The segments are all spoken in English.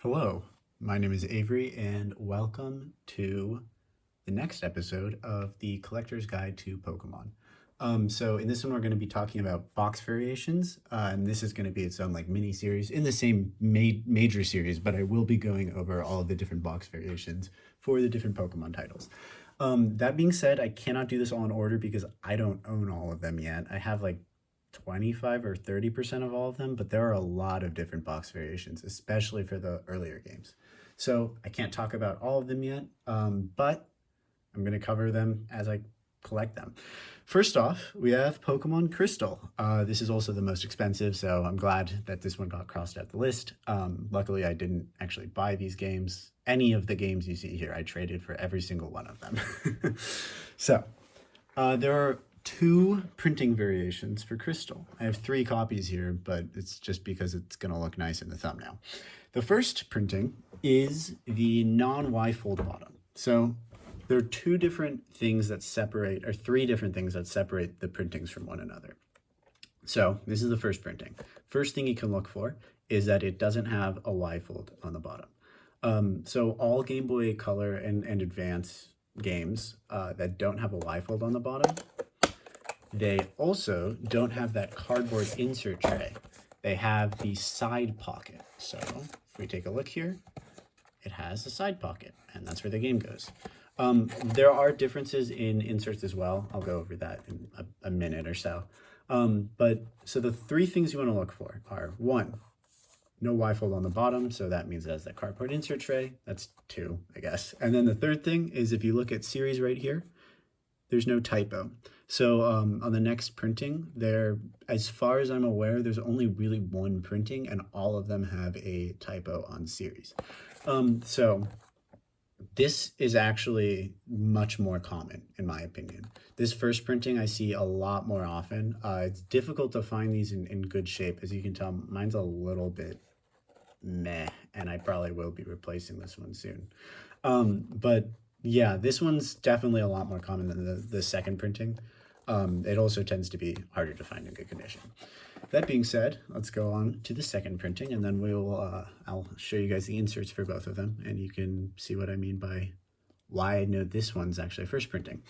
Hello, my name is Avery, and welcome to the next episode of the Collector's Guide to Pokemon. So in this one, we're going to be talking about box variations, and this is going to be its own like mini series in the same major series, but I will be going over all of the different box variations for the different Pokemon titles. That being said, I cannot do this all in order because I don't own all of them yet. I have like 25 or 30% of all of them, but there are a lot of different box variations, especially for the earlier games. So I can't talk about all of them yet, but I'm going to cover them as I collect them. First off, we have Pokemon Crystal. This is also the most expensive, so I'm glad that this one got crossed out the list. Luckily, I didn't actually buy these games. Any of the games you see here, I traded for every single one of them. So there are two printing variations for Crystal. I have three copies here, but it's just because it's going to look nice in the thumbnail. The first printing is the non-Y-fold bottom. So there are two different things that separate, or three different things that separate the printings from one another. So this is the first printing. First thing you can look for is that it doesn't have a Y-fold on the bottom. So all Game Boy Color and Advance games that don't have a Y-fold on the bottom, they also don't have that cardboard insert tray. They have the side pocket. So if we take a look here, it has a side pocket, and that's where the game goes. There are differences in inserts as well. I'll go over that in a minute or so. But so the three things you want to look for are: one, no Y-fold on the bottom, so that means it has that cardboard insert tray. That's two, I guess. And then the third thing is if you look at series right here, there's no typo. So on the next printing, as far as I'm aware, there's only really one printing, and all of them have a typo on series. So this is actually much more common, in my opinion. This first printing I see a lot more often. It's difficult to find these in good shape. As you can tell, mine's a little bit meh, and I probably will be replacing this one soon. But yeah, this one's definitely a lot more common than the second printing. It also tends to be harder to find in good condition. That being said, let's go on to the second printing, and then I'll show you guys the inserts for both of them, and you can see what I mean by why I know this one's actually first printing.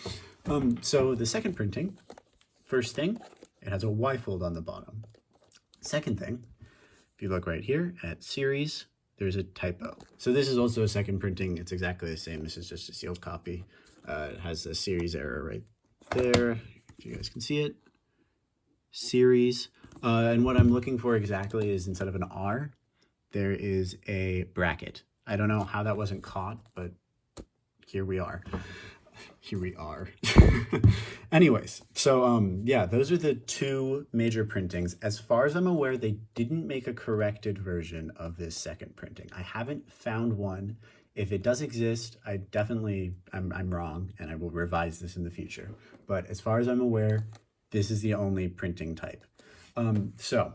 So the second printing, first thing, it has a Y-fold on the bottom. Second thing, if you look right here at series, there's a typo. So this is also a second printing. It's exactly the same. This is just a sealed copy. It has a series error right there, if you guys can see it. Series. And what I'm looking for exactly is instead of an R, there is a bracket. I don't know how that wasn't caught, but here we are. Here we are. Anyways, so yeah, those are the two major printings. As far as I'm aware, they didn't make a corrected version of this second printing. I haven't found one. If it does exist, I'm wrong, and I will revise this in the future. But as far as I'm aware, this is the only printing type. So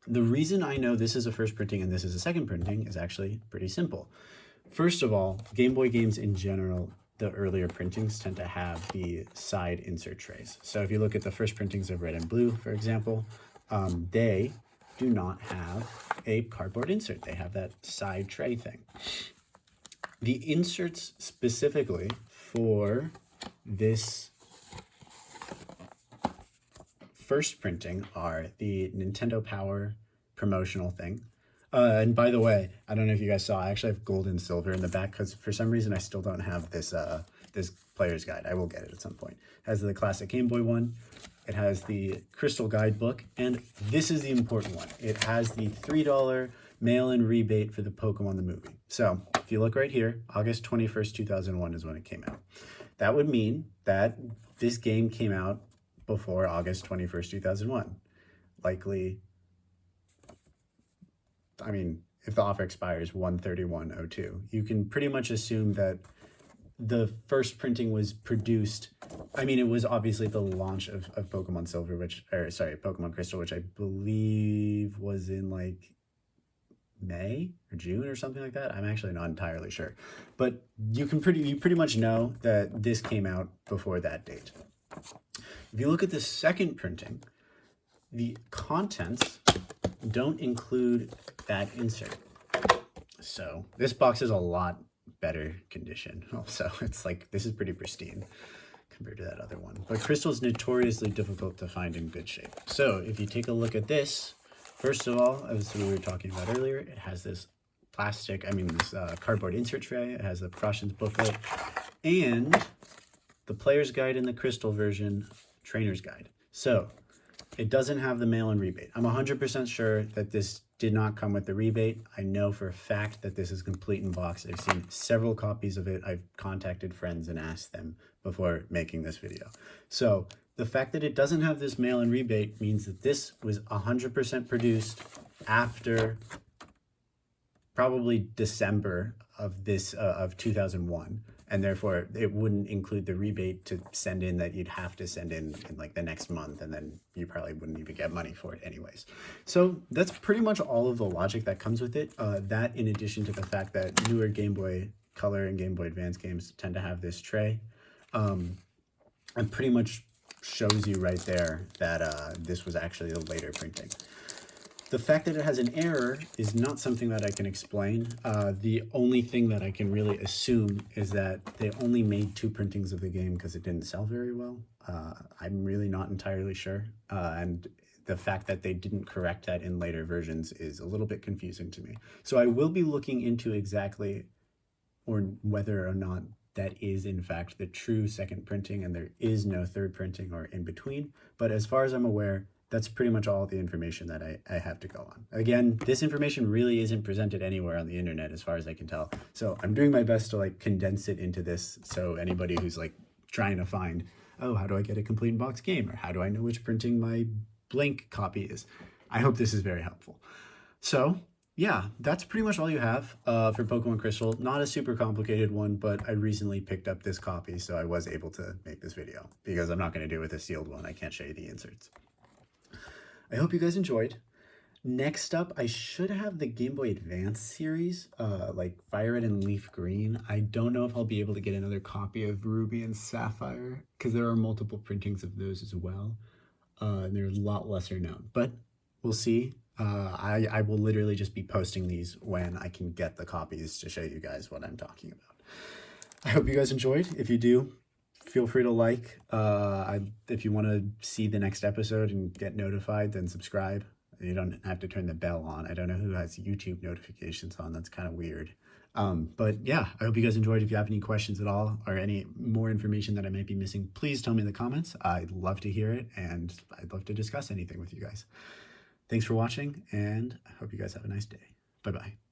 the reason I know this is a first printing and this is a second printing is actually pretty simple. First of all, Game Boy games in general, the earlier printings tend to have the side insert trays. So if you look at the first printings of Red and Blue, for example, they do not have a cardboard insert. They have that side tray thing. The inserts specifically for this first printing are the Nintendo Power promotional thing. And by the way, I don't know if you guys saw, I actually have gold and silver in the back because for some reason I still don't have this this player's guide. I will get it at some point. It has the classic Game Boy one. It has the Crystal Guidebook, and this is the important one. It has the $3 mail-in rebate for the Pokemon the movie. So if you look right here, August 21st, 2001 is when it came out. That would mean that this game came out before August 21st, 2001. Likely, I mean, if the offer expires 1/31/02, you can pretty much assume that the first printing was produced. I mean, it was obviously the launch of Pokemon Silver, Pokemon Crystal, which I believe was in like May or June or something like that. I'm actually not entirely sure, but you pretty much know that this came out before that date. If you look at the second printing, the contents don't include that insert. So this box is a lot better condition. Also, it's like, this is pretty pristine compared to that other one. But crystal is notoriously difficult to find in good shape. So if you take a look at this, first of all, as we were talking about earlier, it has this this cardboard insert tray. It has the Prussian's booklet and the player's guide and the crystal version trainer's guide. So it doesn't have the mail-in rebate. I'm 100% sure that this did not come with the rebate. I know for a fact that this is complete in box. I've seen several copies of it. I've contacted friends and asked them before making this video. So the fact that it doesn't have this mail-in rebate means that this was 100% produced after probably December of 2001. And therefore it wouldn't include the rebate to send in that you'd have to send in like the next month, and then you probably wouldn't even get money for it anyways. So that's pretty much all of the logic that comes with it. That in addition to the fact that newer Game Boy Color and Game Boy Advance games tend to have this tray, and pretty much shows you right there that this was actually the later printing. The fact that it has an error is not something that I can explain. The only thing that I can really assume is that they only made 2 printings of the game because it didn't sell very well. I'm really not entirely sure. And the fact that they didn't correct that in later versions is a little bit confusing to me. So I will be looking into exactly or whether or not that is in fact the true second printing and there is no third printing or in between. But as far as I'm aware, that's pretty much all the information that I have to go on. Again, this information really isn't presented anywhere on the internet as far as I can tell. So I'm doing my best to like condense it into this, so anybody who's like trying to find, oh, how do I get a complete in box game? Or how do I know which printing my blank copy is? I hope this is very helpful. So yeah, that's pretty much all you have for Pokemon Crystal. Not a super complicated one, but I recently picked up this copy, so I was able to make this video because I'm not going to do it with a sealed one. I can't show you the inserts. I hope you guys enjoyed. Next up, I should have the Game Boy Advance series, like Fire Red and Leaf Green. I don't know if I'll be able to get another copy of Ruby and Sapphire, because there are multiple printings of those as well. And they're a lot lesser known, but we'll see. I will literally just be posting these when I can get the copies to show you guys what I'm talking about. I hope you guys enjoyed. If you do, feel free to like. If you want to see the next episode and get notified, then subscribe. You don't have to turn the bell on. I don't know who has YouTube notifications on. That's kind of weird. But yeah, I hope you guys enjoyed. If you have any questions at all or any more information that I might be missing, please tell me in the comments. I'd love to hear it, and I'd love to discuss anything with you guys. Thanks for watching, and I hope you guys have a nice day. Bye-bye.